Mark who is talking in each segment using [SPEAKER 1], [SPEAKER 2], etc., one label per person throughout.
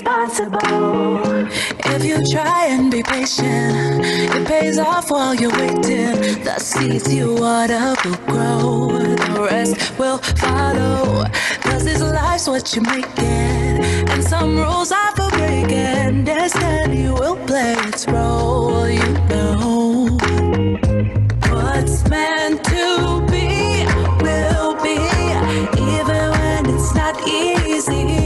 [SPEAKER 1] is possible. If you try and be patient, it pays off while you're waiting. The seeds you water will grow, the rest will follow. Cause this life's what you make it, and some rules are for breaking. Destiny will play its role, you know. What's meant to be will be, even when it's not easy.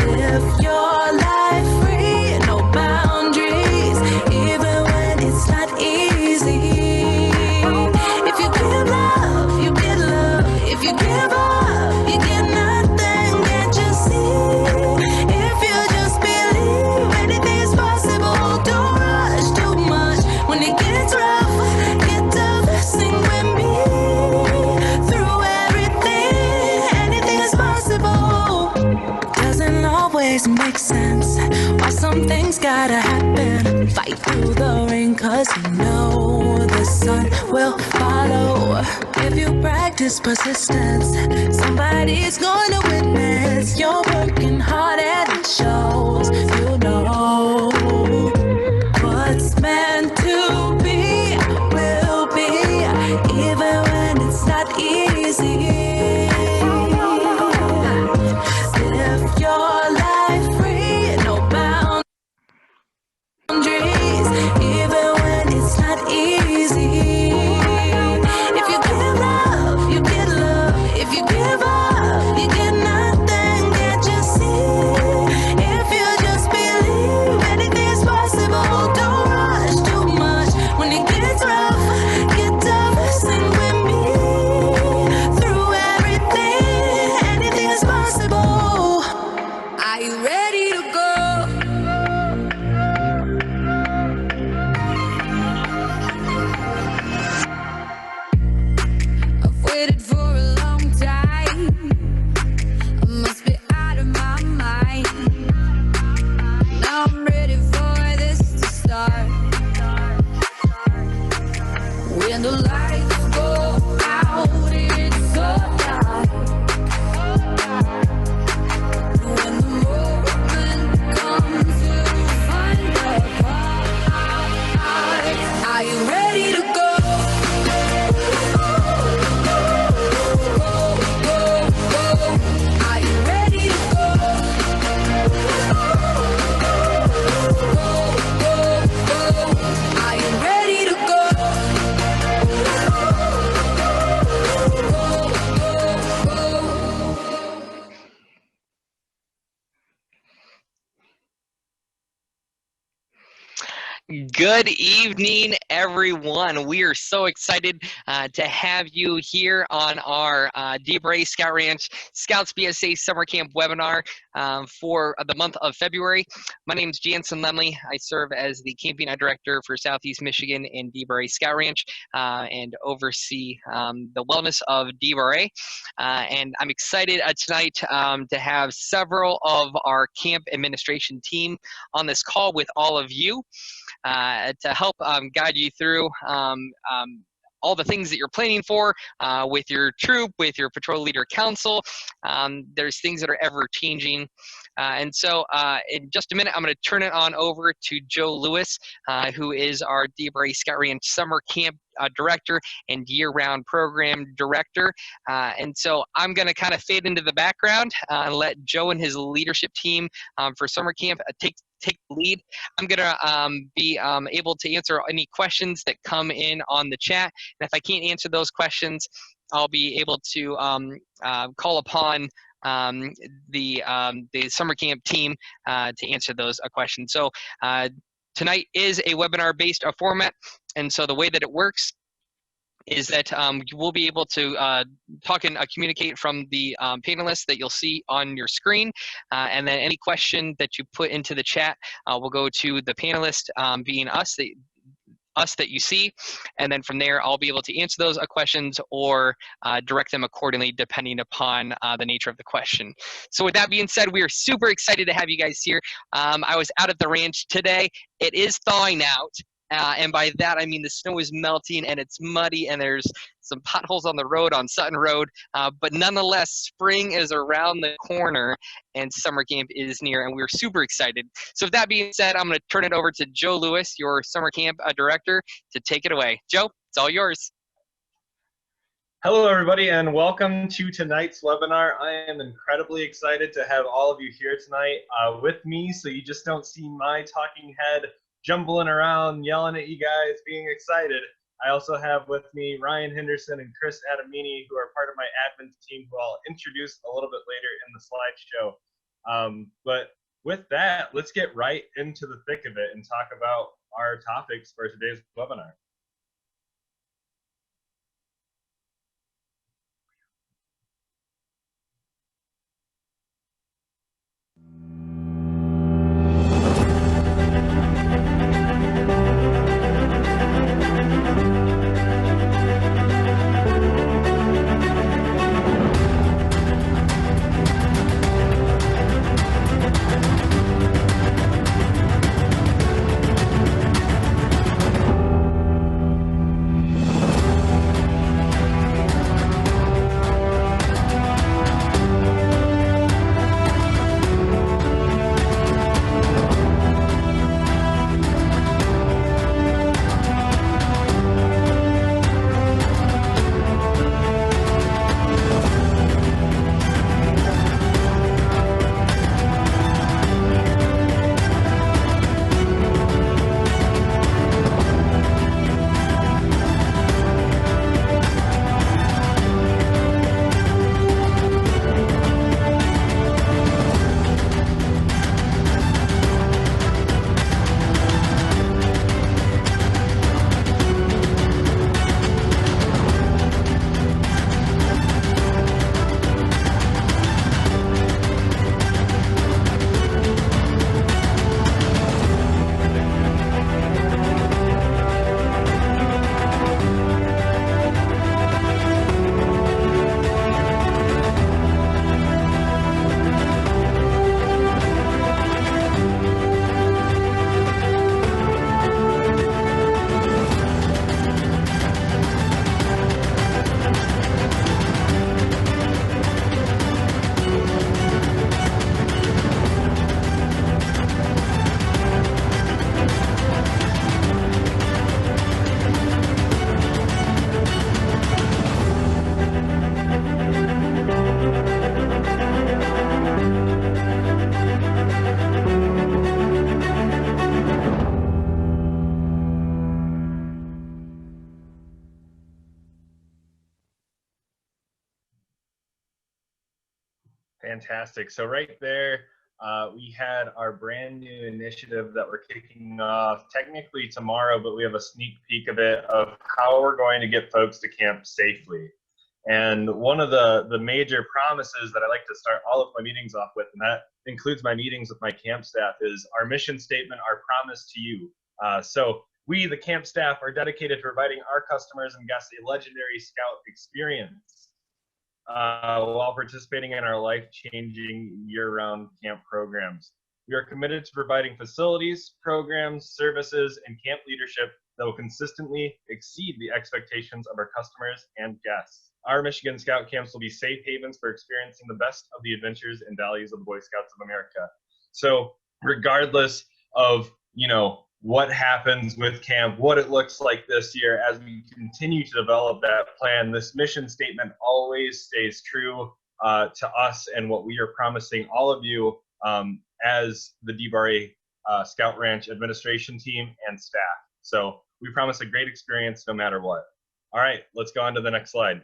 [SPEAKER 1] Live your life free, no boundaries, even when it's not easy. If you give love, you get love. If you give up, you get nothing. Can't you see? If you just believe anything's possible, don't rush too much. When it gets rough, get tough, sing with me. Through everything, anything is possible. Doesn't always make sense why some things gotta happen. Fight through the rain, cause you know the sun will follow. If you practice persistence, somebody's gonna witness you're working hard and it shows. You know what's meant to be will be, even when it's not easy. Live your life free, no boundaries, even when it's not easy. If you give love, you get love. If you give up, you get nothing. Can't you see? If you just believe anything's possible, don't rush too much. When it gets rough, get tough, sing with me. Through everything, anything is possible. Are you ready to go? I've waited for a long time. I must be out of my mind. Now I'm ready for this to start. When the lights go out, it's so dark. When the moment comes to find the part, are you ready to go? Are you ready to go? Are you ready to go?
[SPEAKER 2] Good evening, everyone. We are so excited to have you here on our DeBray Scout Ranch Scouts BSA Summer Camp webinar for the month of February. My name is Jansen Lemley. I serve as the Camping Director for Southeast Michigan in DeBray Scout Ranch and oversee the wellness of DeBray. And I'm excited tonight to have several of our camp administration team on this call with all of you. To help guide you through all the things that you're planning for with your troop, with your patrol leader council. There's things that are ever changing. And so in just a minute, I'm going to turn it on over to Joe Lewis, who is our DeBray Scout Ranch Summer Camp Director and Year-Round Program Director. And so I'm going to kind of fade into the background and let Joe and his leadership team for summer camp take the lead. I'm going to be able to answer any questions that come in on the chat. And if I can't answer those questions, I'll be able to call upon the summer camp team to answer those questions. So tonight is a webinar-based format, and so the way that it works is that we'll be able to talk and communicate from the panelists that you'll see on your screen, and then any question that you put into the chat will go to the panelist, being us that you see, and then from there I'll be able to answer those questions or direct them accordingly depending upon the nature of the question. So with that being said, we are super excited to have you guys here. I was out at the ranch today. It is thawing out, And by that, I mean the snow is melting and it's muddy and there's some potholes on the road on Sutton Road. But nonetheless, spring is around the corner and summer camp is near, and we're super excited. So with that being said, I'm going to turn it over to Joe Lewis, your summer camp director, to take it away. Joe, it's all yours.
[SPEAKER 3] Hello, everybody, and welcome to tonight's webinar. I am incredibly excited to have all of you here tonight with me, so you just don't see my talking head jumbling around, yelling at you guys, being excited. I also have with me Ryan Henderson and Chris Adamini, who are part of my admin team, who I'll introduce a little bit later in the slideshow. But with that, let's get right into the thick of it and talk about our topics for today's webinar. Fantastic. So right there, we had our brand new initiative that we're kicking off technically tomorrow, but we have a sneak peek of it, of how we're going to get folks to camp safely. And one of the major promises that I like to start all of my meetings off with, and that includes my meetings with my camp staff, is our mission statement, our promise to you. So we, the camp staff, are dedicated to providing our customers and guests a legendary Scout experience while participating in our life-changing year-round camp programs. We are committed to providing facilities, programs, services, and camp leadership that will consistently exceed the expectations of our customers and guests. Our Michigan Scout camps will be safe havens for experiencing the best of the adventures and values of the Boy Scouts of America. So regardless of, you know, what happens with camp, what it looks like this year, as we continue to develop that plan, this mission statement always stays true to us and what we are promising all of you as the DeBarre Scout Ranch administration team and staff. So we promise a great experience no matter what. All right, let's go on to the next slide.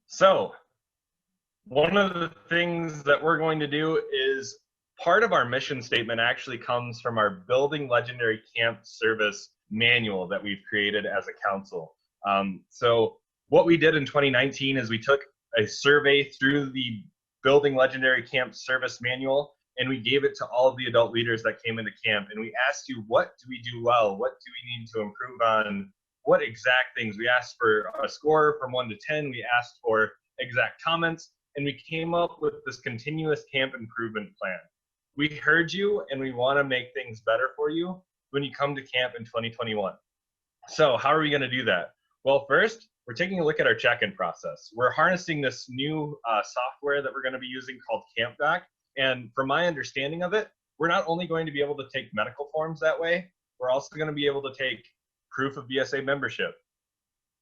[SPEAKER 3] So one of the things that we're going to do is, part of our mission statement actually comes from our Building Legendary Camp Service manual that we've created as a council. So what we did in 2019 is we took a survey through the Building Legendary Camp Service manual, and we gave it to all of the adult leaders that came into camp, and we asked you, what do we do well? What do we need to improve on what exact things. We asked for a score from 1 to 10. We asked for exact comments, and we came up with this continuous camp improvement plan. We heard you, and we want to make things better for you when you come to camp in 2021. So how are we going to do that? Well, first, we're taking a look at our check-in process. We're harnessing this new software that we're going to be using called CampDoc. And from my understanding of it, we're not only going to be able to take medical forms that way, we're also going to be able to take proof of BSA membership,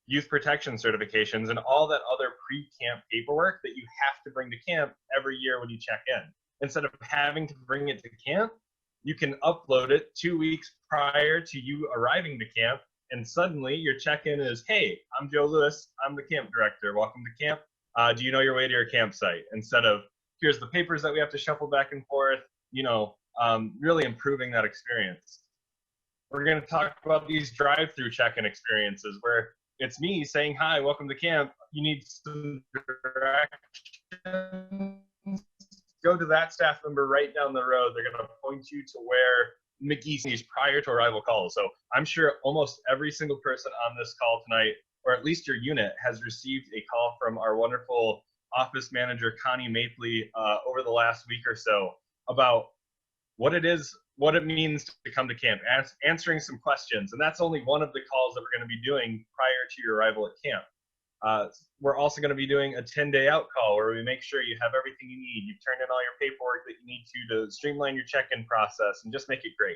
[SPEAKER 3] youth protection certifications, and all that other pre-camp paperwork that you have to bring to camp every year when you check in. Instead of having to bring it to camp, you can upload it 2 weeks prior to you arriving to camp, and suddenly your check-in is, hey, I'm Joe Lewis, I'm the camp director, welcome to camp. Do you know your way to your campsite? Instead of, here's the papers that we have to shuffle back and forth, really improving that experience. We're going to talk about these drive-through check-in experiences where it's me saying, hi, welcome to camp. You need some directions. Go to that staff member right down the road. They're going to point you to where McGee's prior to arrival calls. So I'm sure almost every single person on this call tonight, or at least your unit, has received a call from our wonderful office manager, Connie Mapley, over the last week or so about what it means to come to camp, answering some questions. And that's only one of the calls that we're going to be doing prior to your arrival at camp. We're also going to be doing a 10-day out call where we make sure you have everything you need. You've turned in all your paperwork that you need to streamline your check-in process and just make it great.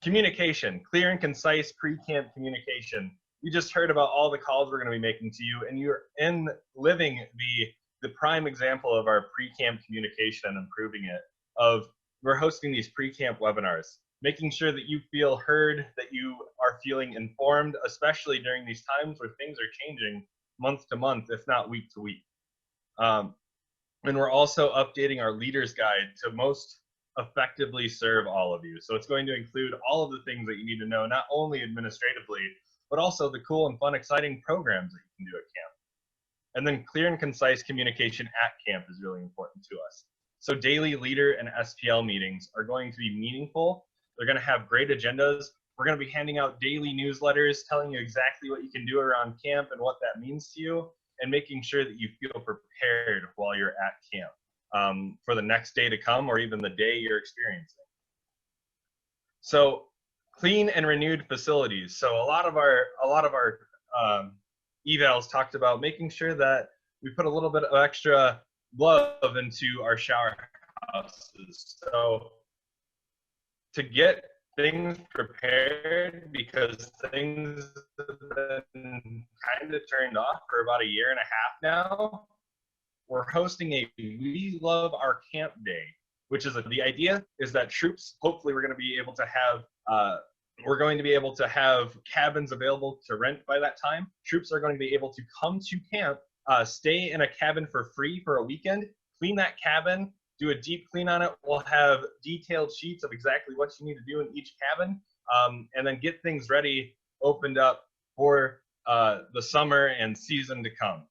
[SPEAKER 3] Communication, clear and concise pre-camp communication. You just heard about all the calls we're going to be making to you, and you're living the prime example of our pre-camp communication and improving it. We're hosting these pre-camp webinars, making sure that you feel heard, that you are feeling informed, especially during these times where things are changing month to month, if not week to week. And we're also updating our leader's guide to most effectively serve all of you. So it's going to include all of the things that you need to know, not only administratively, but also the cool and fun, exciting programs that you can do at camp. And then clear and concise communication at camp is really important to us. So daily leader and SPL meetings are going to be meaningful. They're going to have great agendas. We're going to be handing out daily newsletters telling you exactly what you can do around camp and what that means to you, and making sure that you feel prepared while you're at camp for the next day to come or even the day you're experiencing. So clean and renewed facilities. So a lot of our evals talked about making sure that we put a little bit of extra love into our shower houses. So to get things prepared, because things have been kind of turned off for about 1.5 years now, we're hosting a We Love Our Camp Day, which is the idea is that troops, hopefully we're going to be able to have cabins available to rent by that time. Troops are going to be able to come to camp, stay in a cabin for free for a weekend, clean that cabin, do a deep clean on it. We'll have detailed sheets of exactly what you need to do in each cabin, and then get things ready, opened up for the summer and season to come.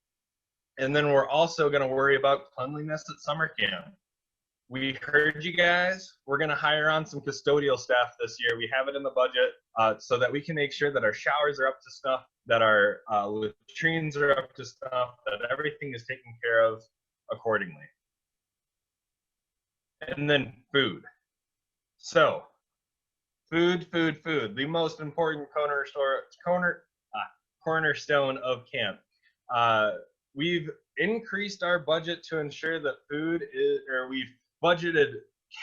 [SPEAKER 3] And then we're also going to worry about cleanliness at summer camp. We heard you guys. We're going to hire on some custodial staff this year. We have it in the budget so that we can make sure that our showers are up to snuff, that our latrines are up to snuff, that everything is taken care of accordingly. And then food. So food, the most important cornerstone of camp. We've increased our budget to ensure that we've budgeted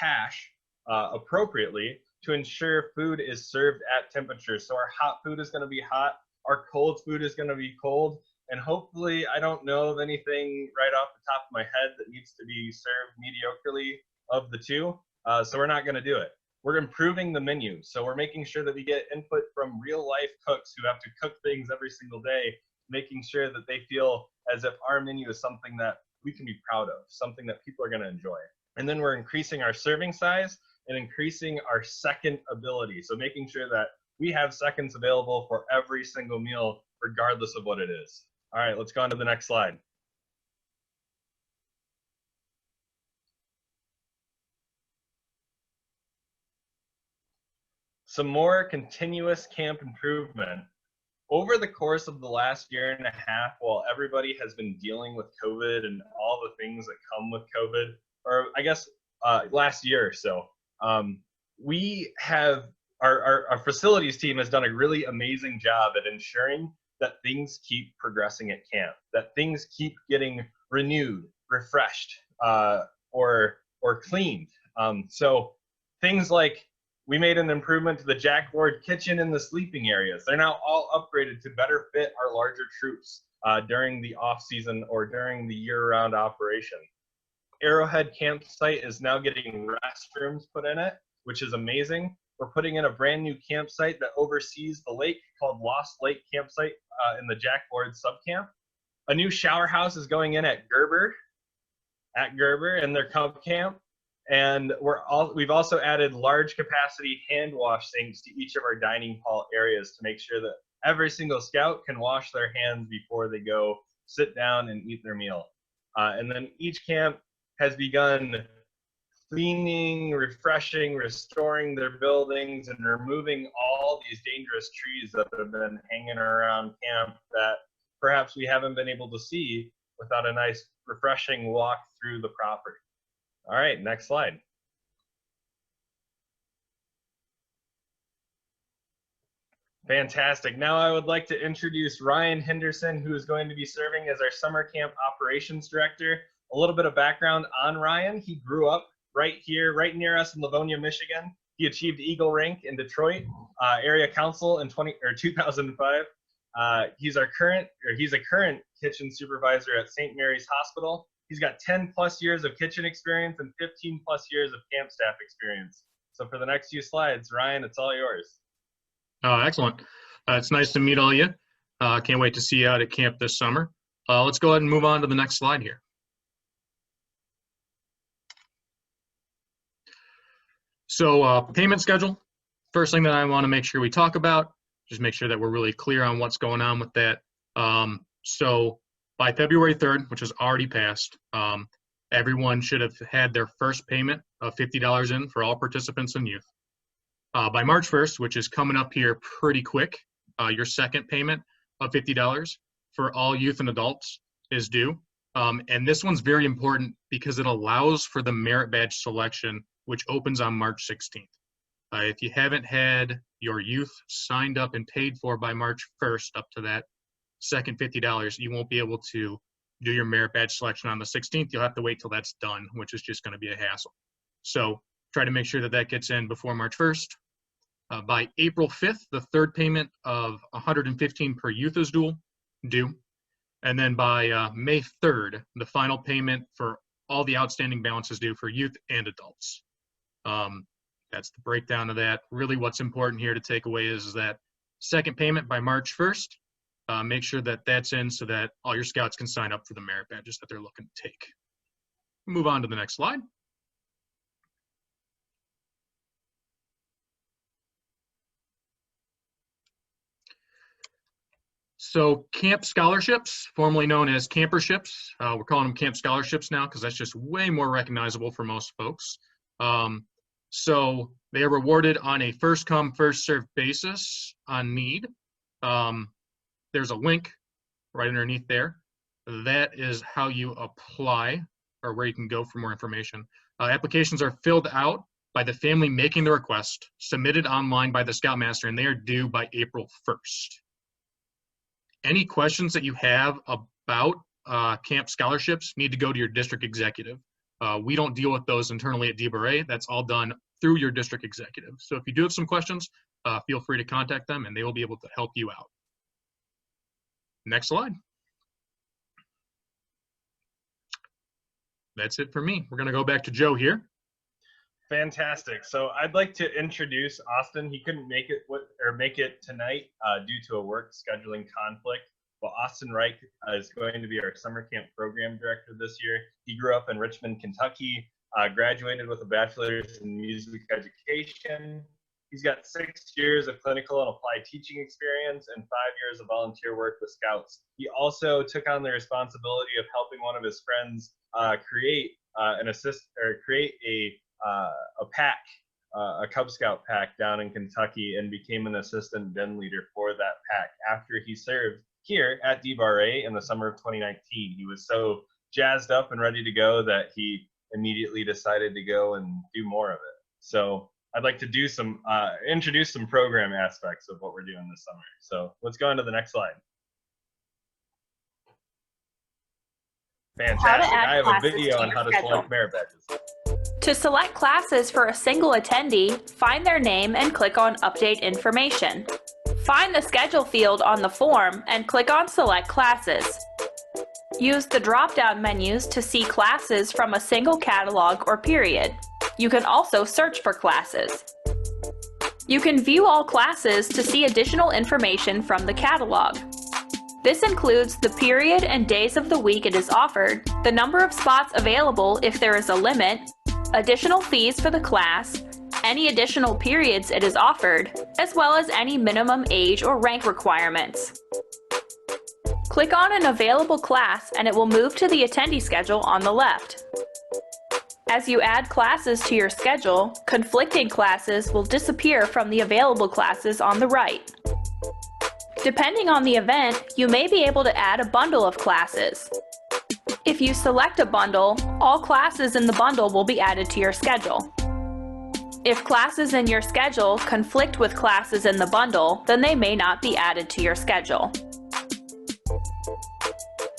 [SPEAKER 3] cash appropriately to ensure food is served at temperature. So our hot food is going to be hot, our cold food is going to be cold, and hopefully I don't know of anything right off the top of my head that needs to be served mediocrely of the two, so we're not going to do it. We're improving the menu, so we're making sure that we get input from real life cooks who have to cook things every single day, making sure that they feel as if our menu is something that we can be proud of, something that people are going to enjoy. And then we're increasing our serving size and increasing our second ability, so making sure that we have seconds available for every single meal, regardless of what it is. All right, let's go on to the next slide. Some more continuous camp improvement. over the course of the last year and a half, while everybody has been dealing with COVID and all the things that come with COVID, or I guess last year or so, we have our facilities team has done a really amazing job at ensuring that things keep progressing at camp, that things keep getting renewed, refreshed, or cleaned. So things like we made an improvement to the Jackboard kitchen and the sleeping areas. They're now all upgraded to better fit our larger troops during the off season or during the year-round operation. Arrowhead campsite is now getting restrooms put in it, which is amazing. We're putting in a brand new campsite that oversees the lake called Lost Lake Campsite in the Jackboard subcamp. A new shower house is going in at Gerber in their Cub camp. And we've also added large capacity hand wash sinks to each of our dining hall areas to make sure that every single scout can wash their hands before they go sit down and eat their meal. And then each camp has begun cleaning, refreshing, restoring their buildings, and removing all these dangerous trees that have been hanging around camp that perhaps we haven't been able to see without a nice, refreshing walk through the property. All right, next slide. Fantastic. Now I would like to introduce Ryan Henderson, who is going to be serving as our summer camp operations director. A little bit of background on Ryan. He grew up right here, right near us in Livonia, Michigan. He achieved Eagle Rank in Detroit Area Council in 2005. He's a current kitchen supervisor at St. Mary's Hospital. He's got 10 plus years of kitchen experience and 15 plus years of camp staff experience. So for the next few slides, Ryan, it's all yours.
[SPEAKER 4] Excellent. It's nice to meet all of you. Can't wait to see you out at camp this summer. Let's go ahead and move on to the next slide here. So payment schedule, first thing that I want to make sure we talk about, just make sure that we're really clear on what's going on with that. So by February 3rd, which has already passed, everyone should have had their first payment of $50 in for all participants and youth. By March 1st, which is coming up here pretty quick, your second payment of $50 for all youth and adults is due. And this one's very important because it allows for the merit badge selection, which opens on March 16th. If you haven't had your youth signed up and paid for by March 1st up to that second $50, you won't be able to do your merit badge selection on the 16th. You'll have to wait till that's done, which is just going to be a hassle. So try to make sure that that gets in before March 1st. By April 5th, the third payment of $115 per youth is due. And then by May 3rd, the final payment for all the outstanding balances due for youth and adults. That's the breakdown of that. Really what's important here to take away is that second payment by March 1st. Make sure that that's in so that all your scouts can sign up for the merit badges that they're looking to take. Move on to the next slide. So camp scholarships, formerly known as camperships, we're calling them camp scholarships now because that's just way more recognizable for most folks. So they are rewarded on a first come, first served basis on need. There's a link right underneath there. That is how you apply or where you can go for more information. Applications are filled out by the family making the request, submitted online by the Scoutmaster, and they are due by April 1st. Any questions that you have about camp scholarships need to go to your district executive. We don't deal with those internally at DBRA. That's all done through your district executive. So if you do have some questions, feel free to contact them and they will be able to help you out. Next slide. That's it for me. We're going to go back to Joe here.
[SPEAKER 3] Fantastic. So I'd like to introduce Austin. He couldn't make it tonight due to a work scheduling conflict. Well, Austin Reich is going to be our summer camp program director this year. He grew up in Richmond, Kentucky, graduated with a bachelor's in music education. He's got 6 years of clinical and applied teaching experience and 5 years of volunteer work with Scouts. He also took on the responsibility of helping one of his friends create a pack a Cub Scout pack down in Kentucky and became an assistant den leader for that pack after he served here at DBRA in the summer of 2019. He was so jazzed up and ready to go that he immediately decided to go and do more of it. So I'd like to do some introduce some program aspects of what we're doing this summer. So let's go on to the next slide. Fantastic. I have a video on how to select merit badges.
[SPEAKER 5] To select classes for a single attendee, find their name and click on Update Information. Find the schedule field on the form and click on Select Classes. Use the drop-down menus to see classes from a single catalog or period. You can also search for classes. You can view all classes to see additional information from the catalog. This includes the period and days of the week it is offered, the number of spots available if there is a limit, additional fees for the class, any additional periods it is offered, as well as any minimum age or rank requirements. Click on an available class and it will move to the attendee schedule on the left. As you add classes to your schedule, conflicting classes will disappear from the available classes on the right. Depending on the event, you may be able to add a bundle of classes. If you select a bundle, all classes in the bundle will be added to your schedule. If classes in your schedule conflict with classes in the bundle, then they may not be added to your schedule.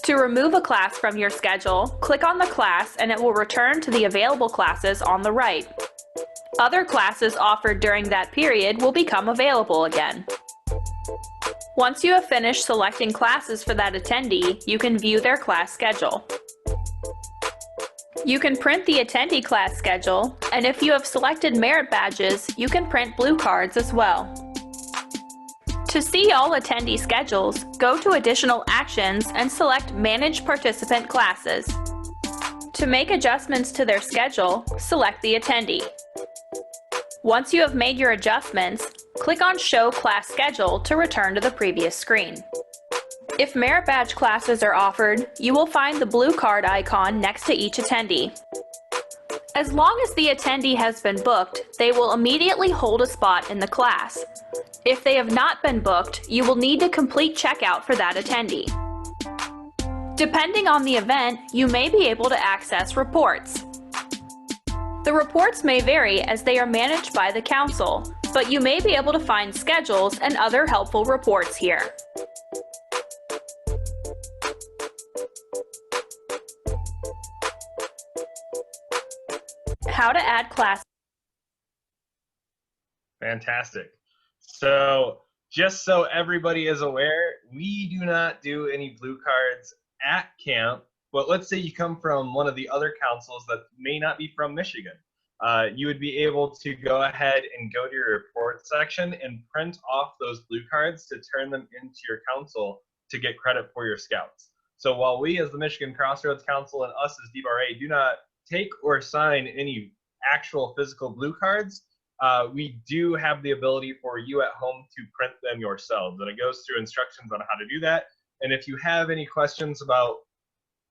[SPEAKER 5] To remove a class from your schedule, click on the class and it will return to the available classes on the right. Other classes offered during that period will become available again. Once you have finished selecting classes for that attendee, you can view their class schedule. You can print the attendee class schedule, and if you have selected merit badges, you can print blue cards as well. To see all attendee schedules, go to Additional Actions and select Manage Participant Classes. To make adjustments to their schedule, select the attendee. Once you have made your adjustments, click on Show Class Schedule to return to the previous screen. If merit badge classes are offered, you will find the blue card icon next to each attendee. As long as the attendee has been booked, they will immediately hold a spot in the class. If they have not been booked, you will need to complete checkout for that attendee. Depending on the event, you may be able to access reports. The reports may vary as they are managed by the council, but you may be able to find schedules and other helpful reports here. How to add classes.
[SPEAKER 3] Fantastic. So just so everybody is aware, we do not do any blue cards at camp, but let's say you come from one of the other councils that may not be from Michigan. You would be able to go ahead and go to your report section and print off those blue cards to turn them into your council to get credit for your scouts. So while we as the Michigan Crossroads Council and us as DBRA do not take or sign any actual physical blue cards, we do have the ability for you at home to print them yourselves. And it goes through instructions on how to do that. And if you have any questions about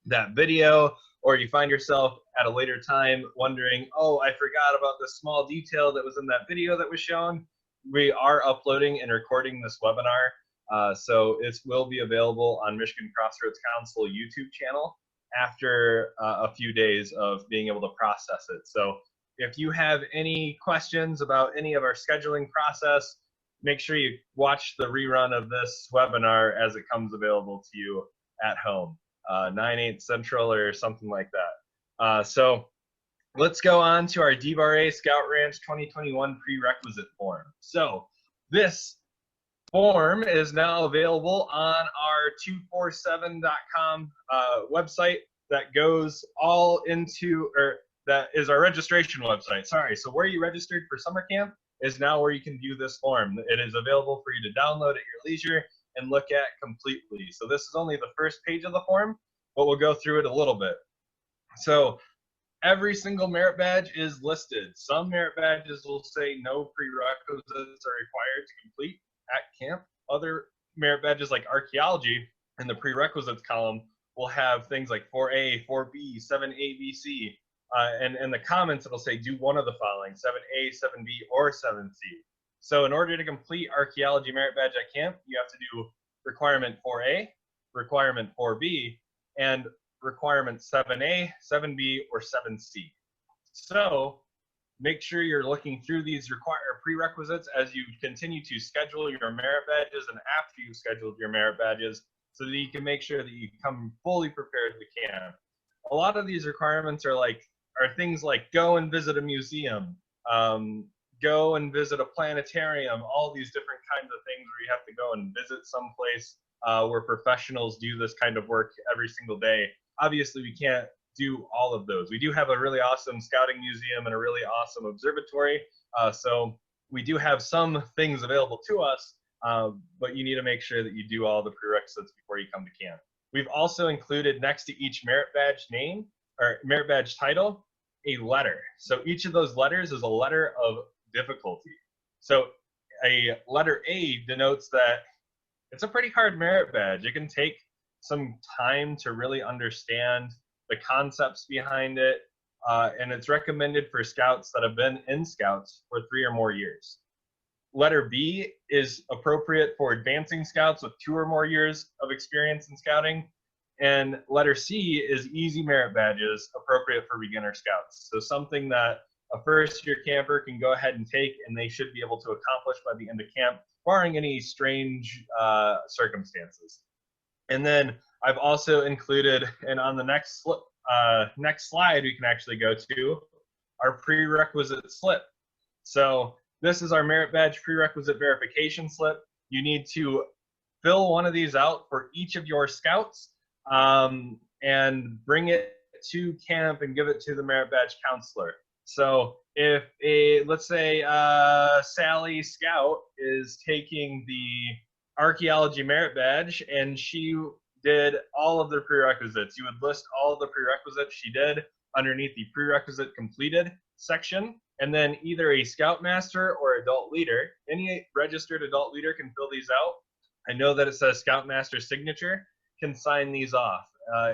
[SPEAKER 3] that video, or you find yourself at a later time wondering, oh, I forgot about this small detail that was in that video that was shown, we are uploading and recording this webinar. So it will be available on Michigan Crossroads Council YouTube channel after a few days of being able to process it. So if you have any questions about any of our scheduling process, make sure you watch the rerun of this webinar as it comes available to you at home. 9/8 Central or something like that. So let's go on to our DBRA Scout Ranch 2021 prerequisite form. So this form is now available on our 247.com website that goes all into, or that is our registration website. Sorry. So where you registered for summer camp is now where you can view this form. It is available for you to download at your leisure and look at completely. So this is only the first page of the form, but we'll go through it a little bit. So every single merit badge is listed. Some merit badges will say no prerequisites are required to complete at camp. Other merit badges like archaeology in the prerequisites column will have things like 4A, 4B, 7A, B, C. And in the comments, it'll say do one of the following, 7A, 7B, or 7C. So in order to complete Archaeology Merit Badge at camp, you have to do requirement 4A, requirement 4B, and requirement 7A, 7B, or 7C. So make sure you're looking through these prerequisites as you continue to schedule your merit badges and after you've scheduled your merit badges, so that you can make sure that you come fully prepared to camp. A lot of these requirements are things like go and visit a museum, go and visit a planetarium, all these different kinds of things where you have to go and visit someplace where professionals do this kind of work every single day. Obviously, we can't do all of those. We do have a really awesome scouting museum and a really awesome observatory, so we do have some things available to us, but you need to make sure that you do all the prerequisites before you come to camp. We've also included next to each merit badge name or merit badge title a letter. So each of those letters is a letter of difficulty. So a letter A denotes that it's a pretty hard merit badge. It can take some time to really understand the concepts behind it, and it's recommended for scouts that have been in scouts for 3 or more years. Letter B is appropriate for advancing scouts with 2 or more years of experience in scouting. And letter C is easy merit badges, appropriate for beginner scouts. So something that a first-year camper can go ahead and take, and they should be able to accomplish by the end of camp, barring any strange circumstances. And then I've also included, and on the next slide we can actually go to, our prerequisite slip. So this is our merit badge prerequisite verification slip. You need to fill one of these out for each of your scouts, and bring it to camp and give it to the merit badge counselor. So if let's say Sally Scout is taking the archaeology merit badge and she did all of the prerequisites, you would list all of the prerequisites she did underneath the prerequisite completed section, and then either a scoutmaster or adult leader, any registered adult leader can fill these out. I know that it says scoutmaster signature, can sign these off.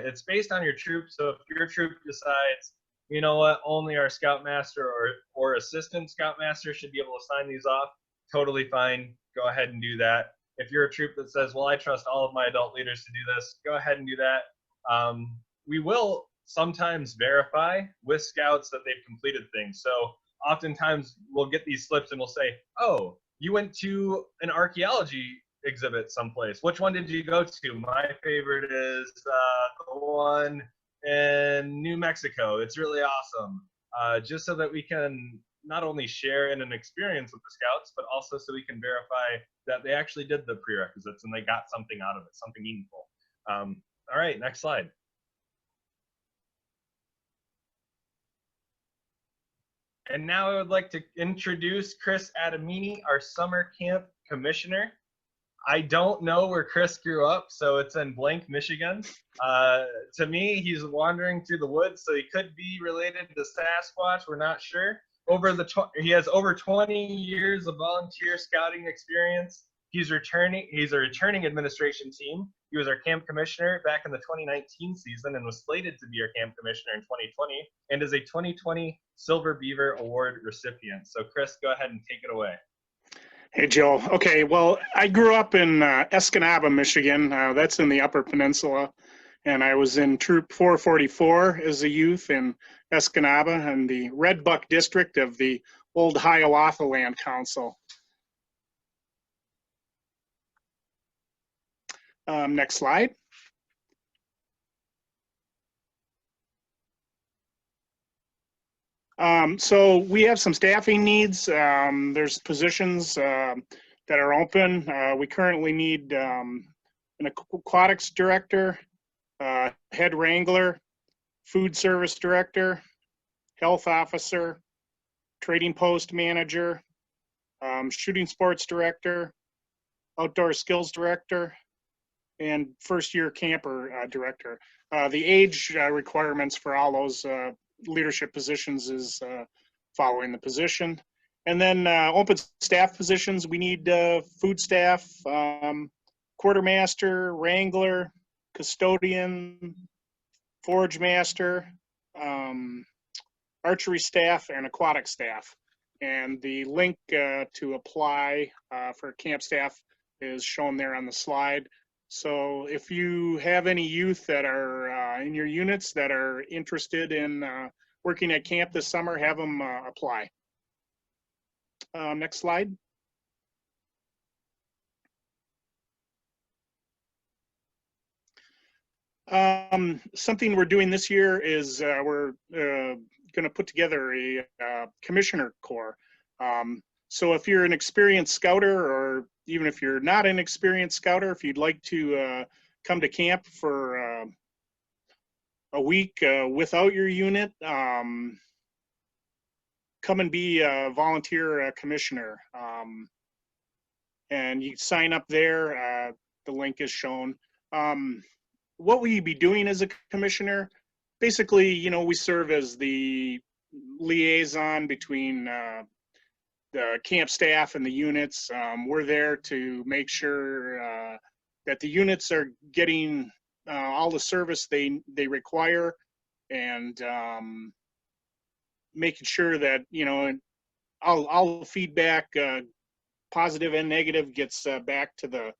[SPEAKER 3] It's based on your troop, so if your troop decides, you know what, only our scoutmaster or assistant scoutmaster should be able to sign these off, totally fine, go ahead and do that. If you're a troop that says, well, I trust all of my adult leaders to do this, go ahead and do that. We will sometimes verify with scouts that they've completed things. So oftentimes we'll get these slips and we'll say, oh, you went to an archaeology exhibit someplace. Which one did you go to? My favorite is the one in New Mexico. It's really awesome. Just so that we can not only share in an experience with the scouts, but also so we can verify that they actually did the prerequisites and they got something out of it, something meaningful. All right, next slide. And now I would like to introduce Chris Adamini, our summer camp commissioner. I don't know where Chris grew up, so it's in Blank, Michigan. To me, he's wandering through the woods, so he could be related to Sasquatch. We're not sure. He has over 20 years of volunteer scouting experience. He's a returning administration team. He was our camp commissioner back in the 2019 season and was slated to be our camp commissioner in 2020, and is a 2020 Silver Beaver Award recipient. So Chris, go ahead and take it away.
[SPEAKER 6] Hey, Joe. Okay, well, I grew up in Escanaba, Michigan. That's in the Upper Peninsula. And I was in Troop 444 as a youth in Escanaba in the Red Buck District of the old Hiawatha Land Council. Next slide. So we have some staffing needs. There's positions that are open. We currently need an aquatics director, head wrangler, food service director, health officer, trading post manager, shooting sports director, outdoor skills director, and first year camper director. The age requirements for all those leadership positions is following the position. And then open staff positions, we need food staff, quartermaster, wrangler, custodian, forage master, archery staff, and aquatic staff. And the link to apply for camp staff is shown there on the slide. So if you have any youth that are in your units that are interested in working at camp this summer, have them apply. Next slide. Something we're doing this year is we're going to put together a commissioner corps. So if you're an experienced scouter, or even if you're not an experienced scouter, if you'd like to come to camp for a week without your unit, come and be a volunteer commissioner. And you sign up there. The link is shown. What will you be doing as a commissioner? Basically, you know, we serve as the liaison between the camp staff and the units. We're there to make sure that the units are getting all the service they require, and making sure that, you know, all the feedback, positive and negative, gets back to the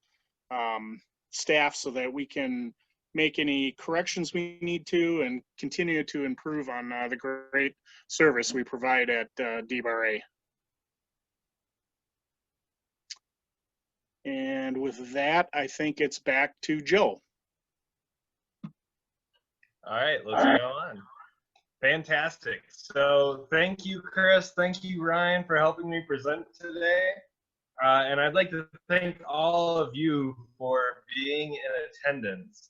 [SPEAKER 6] staff so that we can make any corrections we need to and continue to improve on the great service we provide at DBRA. And with that, I think it's back to Joe.
[SPEAKER 3] All right, let's go on. Fantastic. So thank you, Chris. Thank you, Ryan, for helping me present today. And I'd like to thank all of you for being in attendance.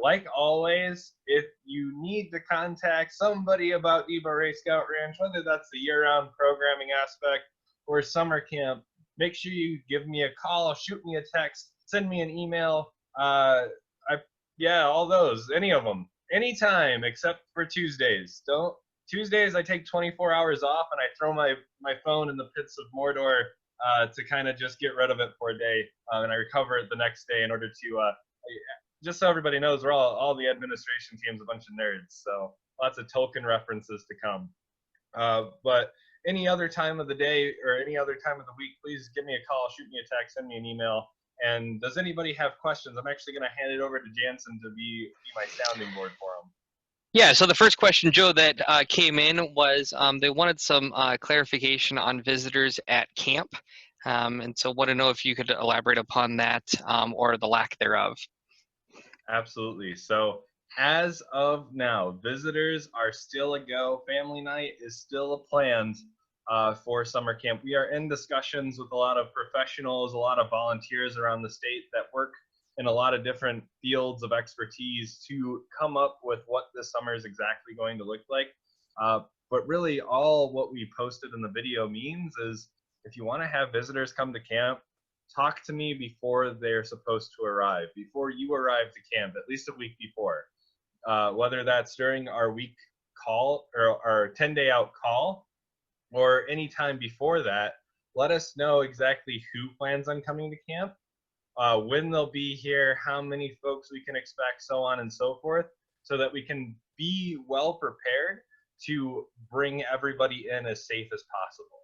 [SPEAKER 3] Like always, if you need to contact somebody about DBRA Scout Ranch, whether that's the year-round programming aspect or summer camp, make sure you give me a call, shoot me a text, send me an email. Yeah, all those, any of them, anytime except for Tuesdays. Tuesdays I take 24 hours off and I throw my phone in the pits of Mordor to kind of just get rid of it for a day, and I recover it the next day in order to just so everybody knows, we're all the administration team's a bunch of nerds, so lots of Tolkien references to come. But any other time of the day or any other time of the week, please give me a call, shoot me a text, send me an email. And does anybody have questions? I'm actually going to hand it over to Jansen to be my sounding board for them.
[SPEAKER 2] Yeah, so the first question, Joe, that came in was they wanted some clarification on visitors at camp. And so want to know if you could elaborate upon that or the lack thereof.
[SPEAKER 3] Absolutely. So as of now, visitors are still a go. Family night is still planned for summer camp. We are in discussions with a lot of professionals, a lot of volunteers around the state that work in a lot of different fields of expertise to come up with what this summer is exactly going to look like. But really all what we posted in the video means is if you want to have visitors come to camp, talk to me before they're supposed to arrive, before you arrive to camp, at least a week before. Whether that's during our week call or our 10-day out call or any time before that, let us know exactly who plans on coming to camp, when they'll be here, how many folks we can expect, so on and so forth, so that we can be well prepared to bring everybody in as safe as possible.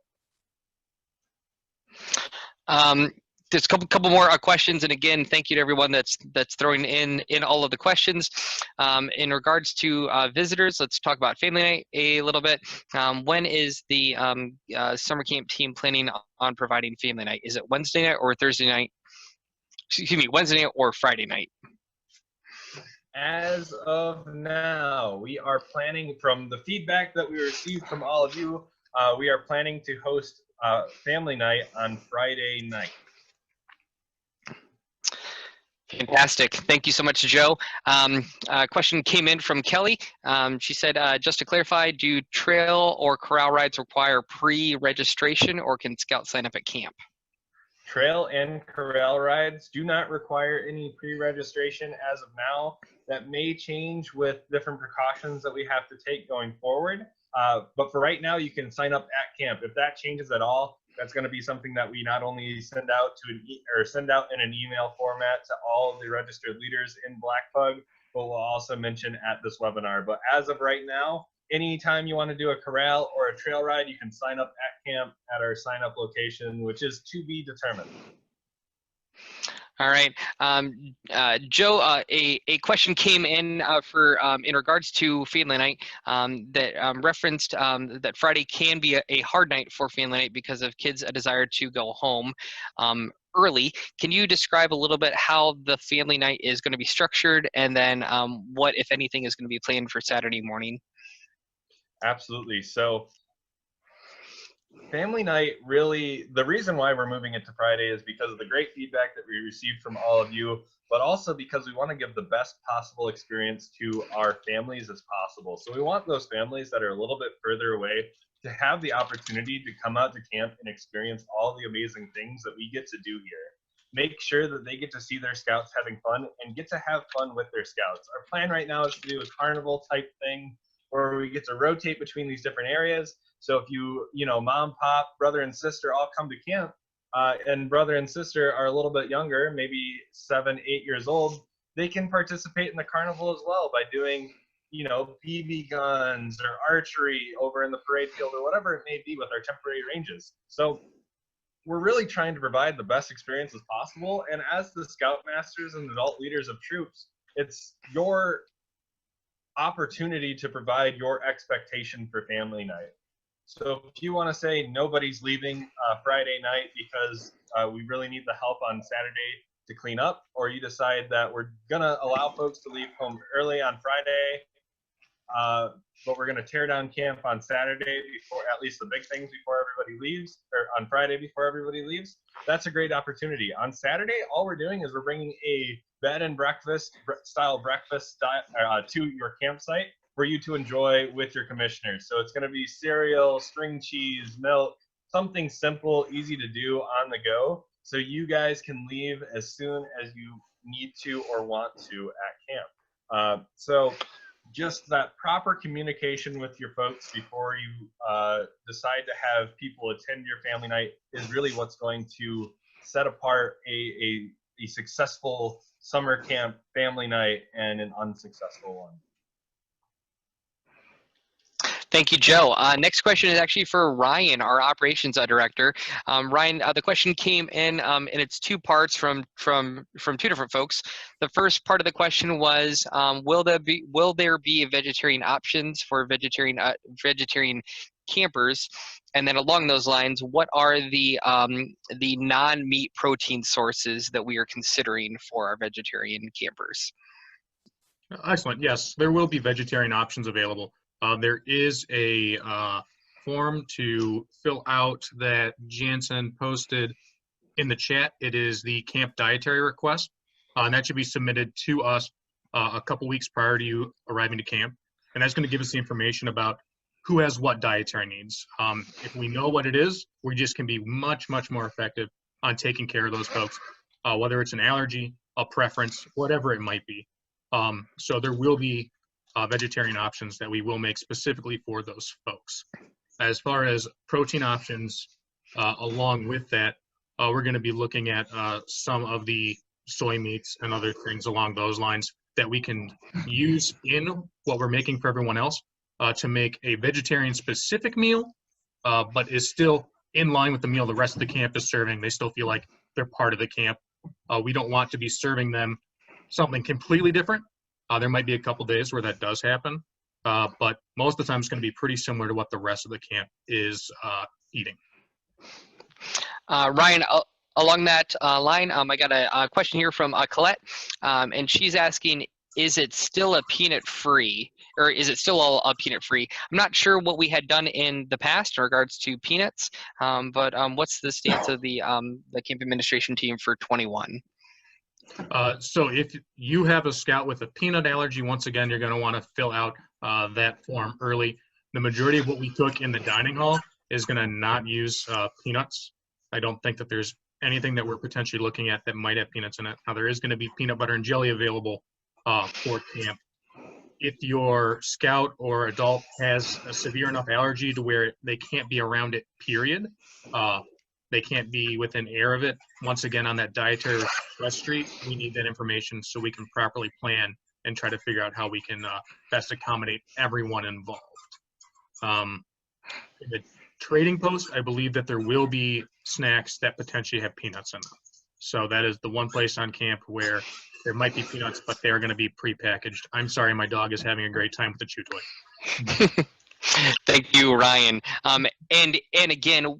[SPEAKER 2] There's a couple more questions, and again, thank you to everyone that's throwing in all of the questions. In regards to visitors, let's talk about family night a little bit. When is the summer camp team planning on providing family night? Is it Wednesday night or Thursday night? Excuse me, Wednesday night or Friday night?
[SPEAKER 3] As of now, we are planning, from the feedback that we received from all of you, we are planning to host family night on Friday night.
[SPEAKER 2] Fantastic. Thank you so much, Joe. A question came in from Kelly. She said, just to clarify, do trail or corral rides require pre-registration, or can Scouts sign up at camp?
[SPEAKER 3] Trail and corral rides do not require any pre-registration as of now. That may change with different precautions that we have to take going forward. But for right now, you can sign up at camp. If that changes at all, that's going to be something that we not only send out send out in an email format to all of the registered leaders in Black Pug, but we'll also mention at this webinar. But as of right now, anytime you want to do a corral or a trail ride, you can sign up at camp at our sign up location, which is to be determined.
[SPEAKER 2] All right, Joe. A question came in for in regards to family night that referenced that Friday can be a hard night for family night because of kids' a desire to go home early. Can you describe a little bit how the family night is going to be structured, and then what, if anything, is going to be planned for Saturday morning?
[SPEAKER 3] Absolutely. So family night, really, the reason why we're moving it to Friday is because of the great feedback that we received from all of you, but also because we want to give the best possible experience to our families as possible. So we want those families that are a little bit further away to have the opportunity to come out to camp and experience all the amazing things that we get to do here. Make sure that they get to see their scouts having fun and get to have fun with their scouts. Our plan right now is to do a carnival type thing where we get to rotate between these different areas. So if you know, mom, pop, brother, and sister all come to camp, and brother and sister are a little bit younger, maybe 7, 8 years old, they can participate in the carnival as well by doing, you know, BB guns or archery over in the parade field or whatever it may be with our temporary ranges. So we're really trying to provide the best experience as possible. And as the scoutmasters and adult leaders of troops, it's your opportunity to provide your expectation for family night. So if you want to say nobody's leaving Friday night because we really need the help on Saturday to clean up, or you decide that we're going to allow folks to leave home early on Friday, but we're going to tear down camp on Saturday before, at least the big things before everybody leaves, or on Friday before everybody leaves, that's a great opportunity. On Saturday, all we're doing is we're bringing a bed and breakfast style breakfast to your campsite for you to enjoy with your commissioners. So it's going to be cereal, string cheese, milk, something simple, easy to do on the go, so you guys can leave as soon as you need to or want to at camp. So just that proper communication with your folks before you decide to have people attend your family night is really what's going to set apart a successful summer camp family night and an unsuccessful one.
[SPEAKER 2] Thank you, Joe. Next question is actually for Ryan, our operations director. Ryan, the question came in, and it's two parts from two different folks. The first part of the question was, will there be vegetarian options for vegetarian campers? And then along those lines, what are the non-meat protein sources that we are considering for our vegetarian campers?
[SPEAKER 4] Excellent. Yes, there will be vegetarian options available. There is a form to fill out that Jansen posted in the chat. It is the camp dietary request, and that should be submitted to us a couple weeks prior to you arriving to camp. And that's going to give us the information about who has what dietary needs. If we know what it is, we just can be much, much more effective on taking care of those folks, whether it's an allergy, a preference, whatever it might be. So there will be vegetarian options that we will make specifically for those folks. As far as protein options, along with that, we're going to be looking at some of the soy meats and other things along those lines that we can use in what we're making for everyone else to make a vegetarian specific meal, but is still in line with the meal the rest of the camp is serving. They still feel like they're part of the camp. We don't want to be serving them something completely different. There might be a couple days where that does happen, but most of the time it's going to be pretty similar to what the rest of the camp is eating.
[SPEAKER 2] Ryan, along that line, I got a question here from Colette, and she's asking, is it still a peanut-free, or is it still a peanut-free? I'm not sure what we had done in the past in regards to peanuts, but what's the stance of the camp administration team for 21?
[SPEAKER 4] So if you have a scout with a peanut allergy, once again, you're going to want to fill out that form early. The majority of what we took in the dining hall is going to not use peanuts. I don't think that there's anything that we're potentially looking at that might have peanuts in it. Now, there is going to be peanut butter and jelly available for camp. If your scout or adult has a severe enough allergy to where they can't be around it, period, they can't be within air of it, once again, on that dietary request street, we need that information so we can properly plan and try to figure out how we can best accommodate everyone involved. In the trading post, I believe that there will be snacks that potentially have peanuts in them. So that is the one place on camp where there might be peanuts, but they're going to be prepackaged. I'm sorry, my dog is having a great time with the chew toy.
[SPEAKER 2] Thank you, Ryan. And again,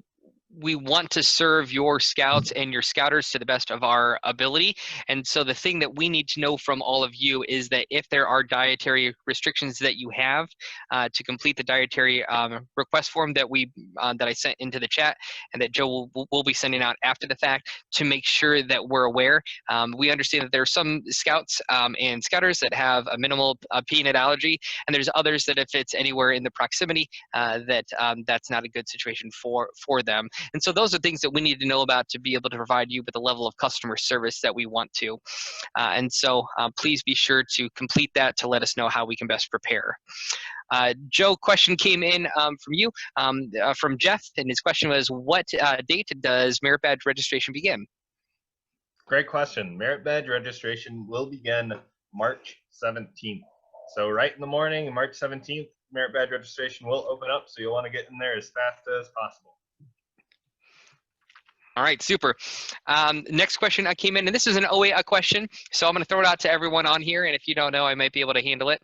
[SPEAKER 2] we want to serve your scouts and your scouters to the best of our ability. And so the thing that we need to know from all of you is that if there are dietary restrictions that you have, to complete the dietary request form that that I sent into the chat and that Joe will be sending out after the fact, to make sure that we're aware. We understand that there are some scouts and scouters that have a minimal peanut allergy, and there's others that if it's anywhere in the proximity, that's not a good situation for them. And so those are things that we need to know about to be able to provide you with the level of customer service that we want to. And so please be sure to complete that to let us know how we can best prepare. Joe, question came in from you, from Jeff, and his question was, what date does merit badge registration begin?
[SPEAKER 3] Great question. Merit badge registration will begin March 17th. So right in the morning, March 17th, merit badge registration will open up, so you'll want to get in there as fast as possible.
[SPEAKER 2] All right, super. Next question came in, and this is an OA question, so I'm going to throw it out to everyone on here, and if you don't know, I might be able to handle it.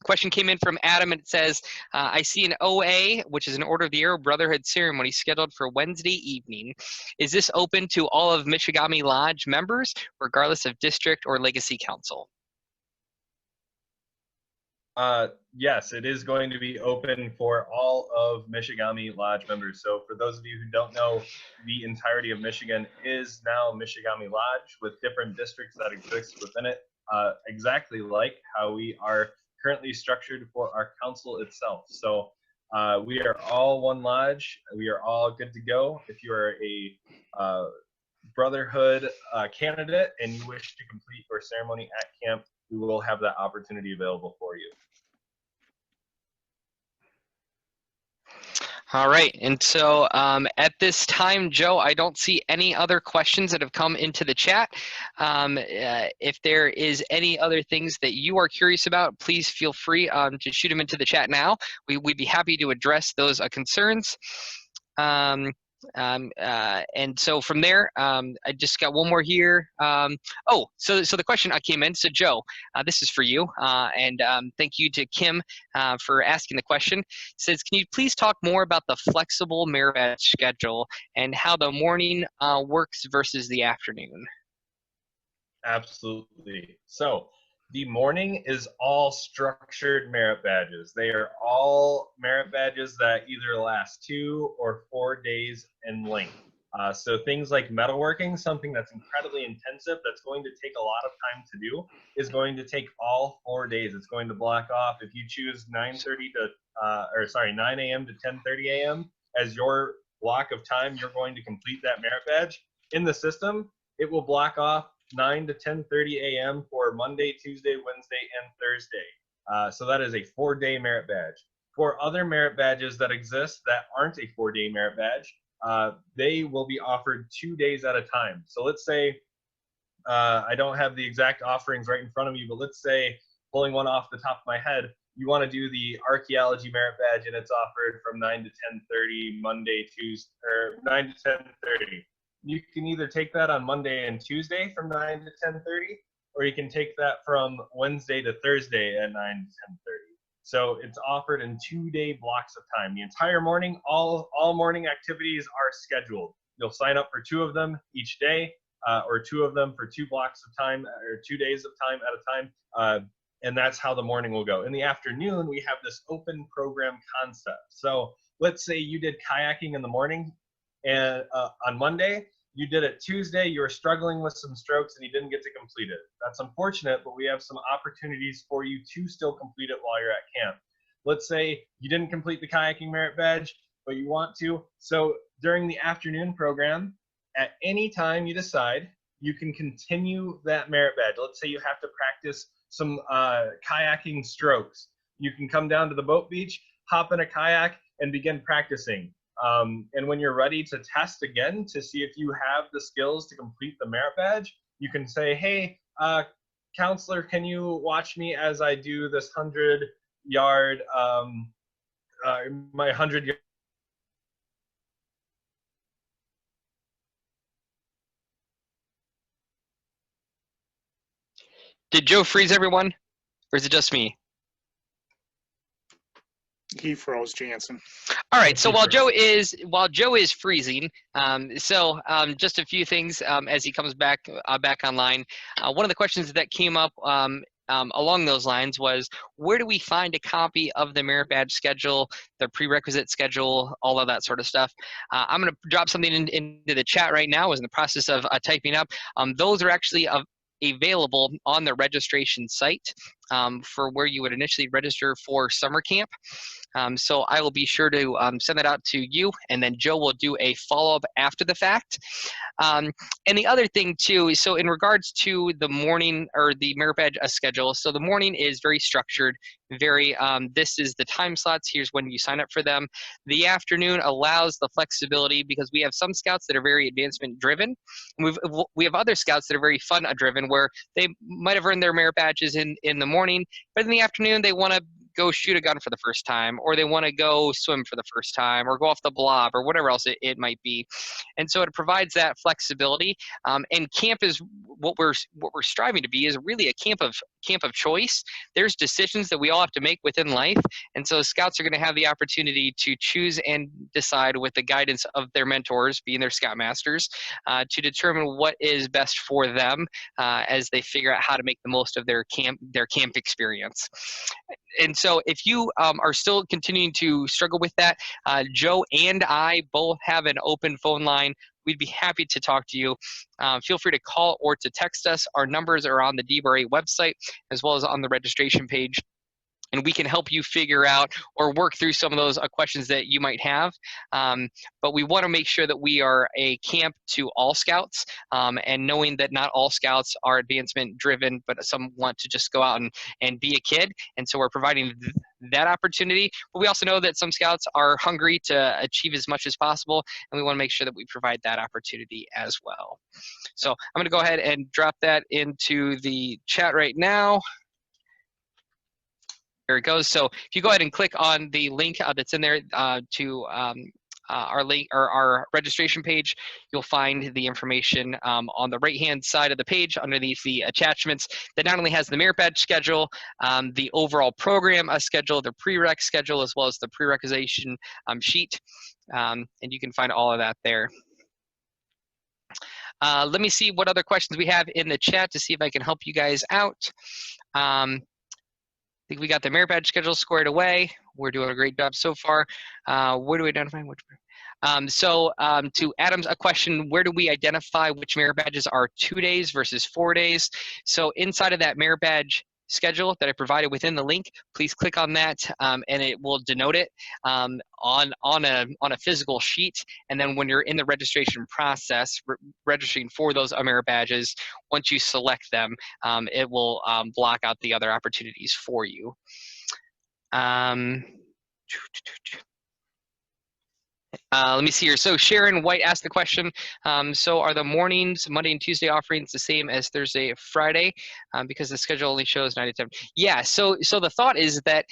[SPEAKER 2] Question came in from Adam, and it says, I see an OA, which is an Order of the Arrow Brotherhood ceremony scheduled for Wednesday evening. Is this open to all of Michigami Lodge members, regardless of district or legacy council?
[SPEAKER 3] Yes, it is going to be open for all of Michigami Lodge members. So for those of you who don't know, the entirety of Michigan is now Michigami Lodge with different districts that exist within it, exactly like how we are currently structured for our council itself. So we are all one lodge. We are all good to go. If you are a Brotherhood candidate and you wish to complete your ceremony at camp, we will have that opportunity available for you.
[SPEAKER 2] All right, and so at this time, Joe, I don't see any other questions that have come into the chat. If there is any other things that you are curious about, please feel free to shoot them into the chat now. We'd be happy to address those concerns. And so from there, I just got one more here. So the question came in. So Joe, this is for you, and thank you to Kim for asking the question. It says, can you please talk more about the flexible merit badge schedule and how the morning works versus the afternoon?
[SPEAKER 3] Absolutely. So the morning is all structured merit badges. They are all merit badges that either last 2 or 4 days in length. So things like metalworking, something that's incredibly intensive, that's going to take a lot of time to do, is going to take all 4 days. It's going to block off, if you choose 9 a.m. to 10:30 a.m. as your block of time, you're going to complete that merit badge. In the system, it will block off 9 to 10:30 a.m. for Monday, Tuesday, Wednesday, and Thursday. So that is a 4-day merit badge. For other merit badges that exist that aren't a 4-day merit badge, they will be offered 2 days at a time. So let's say, I don't have the exact offerings right in front of me, but let's say, pulling one off the top of my head, you want to do the archaeology merit badge, and it's offered from 9 to 10:30 Monday, Tuesday, or 9 to 10:30. You can either take that on Monday and Tuesday from 9 to 10:30, or you can take that from Wednesday to Thursday at 9 to 10:30. So it's offered in 2-day blocks of time. The entire morning, all morning activities are scheduled. You'll sign up for 2 of them each day, or 2 of them for 2 blocks of time, or 2 days of time at a time. And that's how the morning will go. In the afternoon, we have this open program concept. So let's say you did kayaking in the morning, and on Monday, you did it Tuesday, you were struggling with some strokes and you didn't get to complete it. That's unfortunate, but we have some opportunities for you to still complete it while you're at camp. Let's say you didn't complete the kayaking merit badge, but you want to. So during the afternoon program, at any time you decide, you can continue that merit badge. Let's say you have to practice some kayaking strokes. You can come down to the boat beach, hop in a kayak, and begin practicing. And when you're ready to test again to see if you have the skills to complete the merit badge, you can say, hey, counselor, can you watch me as I do this 100-yard my 100
[SPEAKER 2] Did Joe freeze everyone, or is it just me?
[SPEAKER 6] He froze, Jansen.
[SPEAKER 2] All right. So
[SPEAKER 4] He
[SPEAKER 2] while
[SPEAKER 4] froze.
[SPEAKER 2] Joe is freezing, just a few things as he comes back online. One of the questions that came up along those lines was, where do we find a copy of the merit badge schedule, the prerequisite schedule, all of that sort of stuff? I'm going to drop something into the chat right now. I was in the process of typing up. Those are actually available on the registration site for where you would initially register for summer camp. So I will be sure to send that out to you, and then Joe will do a follow-up after the fact. And the other thing too, so in regards to the morning or the merit badge schedule, so the morning is very structured, very, this is the time slots, here's when you sign up for them. The afternoon allows the flexibility because we have some scouts that are very advancement driven. We have other scouts that are very fun driven, where they might have earned their merit badges in the morning, but in the afternoon they want to go shoot a gun for the first time, or they want to go swim for the first time, or go off the blob, or whatever else it might be. And so it provides that flexibility. And camp is what we're striving to be, is really a camp of choice. There's decisions that we all have to make within life, and so scouts are going to have the opportunity to choose and decide with the guidance of their mentors, being their scoutmasters, to determine what is best for them as they figure out how to make the most of their camp experience. And so if you are still continuing to struggle with that, Joe and I both have an open phone line. We'd be happy to talk to you. Feel free to call or to text us. Our numbers are on the DBRA website as well as on the registration page, and we can help you figure out or work through some of those questions that you might have. But we want to make sure that we are a camp to all scouts, and knowing that not all scouts are advancement driven, but some want to just go out and be a kid. And so we're providing that opportunity. But we also know that some scouts are hungry to achieve as much as possible, and we want to make sure that we provide that opportunity as well. So I'm going to go ahead and drop that into the chat right now. There it goes. So if you go ahead and click on the link that's in there to our link or our registration page, you'll find the information on the right-hand side of the page underneath the attachments that not only has the merit badge schedule, the overall program schedule, the prereq schedule, as well as the prerequisition sheet, and you can find all of that there. Let me see what other questions we have in the chat to see if I can help you guys out. I think we got the merit badge schedule squared away. We're doing a great job so far. Where do we identify which? To Adam's a question, where do we identify which merit badges are 2 days versus 4 days? So inside of that merit badge schedule that I provided within the link, please click on that, and it will denote it on a physical sheet. And then when you're in the registration process, registering for those merit badges, once you select them, it will block out the other opportunities for you. Let me see here. So Sharon White asked the question, so are the mornings, Monday and Tuesday offerings the same as Thursday, Friday? Because the schedule only shows 9 to 10. Yeah, so the thought is that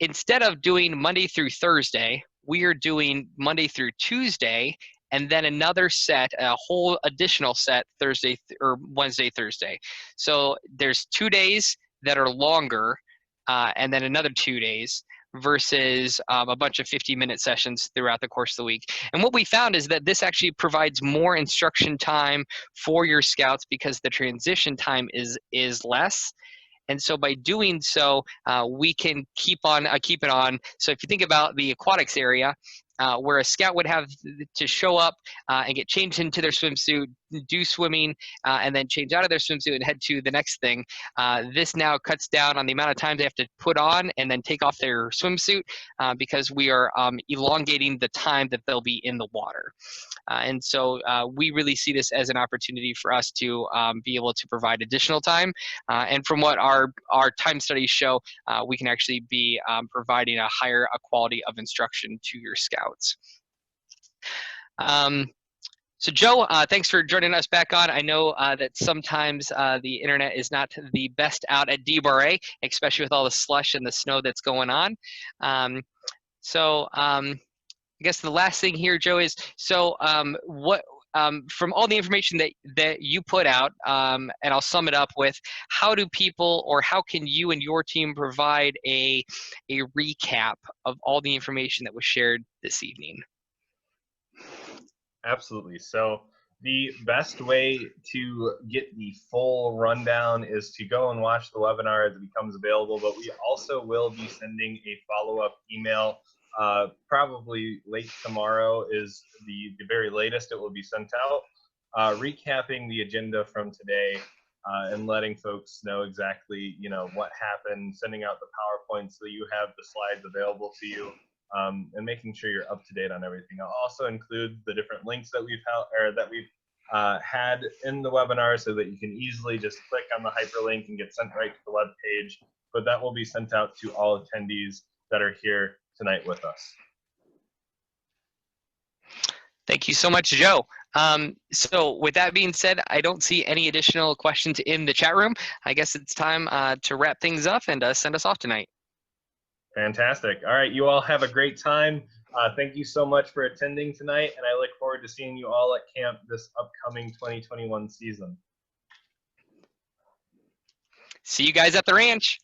[SPEAKER 2] instead of doing Monday through Thursday, we are doing Monday through Tuesday, and then another set, a whole additional set, Thursday or Wednesday, Thursday. So there's 2 days that are longer, and then another 2 days, versus a bunch of 50-minute sessions throughout the course of the week. And what we found is that this actually provides more instruction time for your scouts because the transition time is less. And so by doing so, we can keep it on. So if you think about the aquatics area, where a scout would have to show up and get changed into their swimsuit, do swimming, and then change out of their swimsuit and head to the next thing. This now cuts down on the amount of time they have to put on and then take off their swimsuit because we are elongating the time that they'll be in the water. And so we really see this as an opportunity for us to be able to provide additional time. And from what our time studies show, we can actually be providing a higher quality of instruction to your scouts. So Joe, thanks for joining us back on. I know that sometimes the internet is not the best out at DBRA, especially with all the slush and the snow that's going on. So I guess the last thing here, Joe, is so what from all the information that you put out, and I'll sum it up with, how do people, or how can you and your team provide a recap of all the information that was shared this evening?
[SPEAKER 3] Absolutely. So the best way to get the full rundown is to go and watch the webinar as it becomes available, but we also will be sending a follow-up email. Probably late tomorrow is the very latest it will be sent out, recapping the agenda from today, and letting folks know exactly, what happened, sending out the PowerPoint so that you have the slides available to you. And making sure you're up to date on everything. I'll also include the different links that we've had in the webinar so that you can easily just click on the hyperlink and get sent right to the web page. But that will be sent out to all attendees that are here tonight with us.
[SPEAKER 2] Thank you so much, Joe. So with that being said, I don't see any additional questions in the chat room. I guess it's time to wrap things up and send us off tonight.
[SPEAKER 3] Fantastic. All right, you all have a great time. Thank you so much for attending tonight, and I look forward to seeing you all at camp this upcoming 2021 season.
[SPEAKER 2] See you guys at the ranch.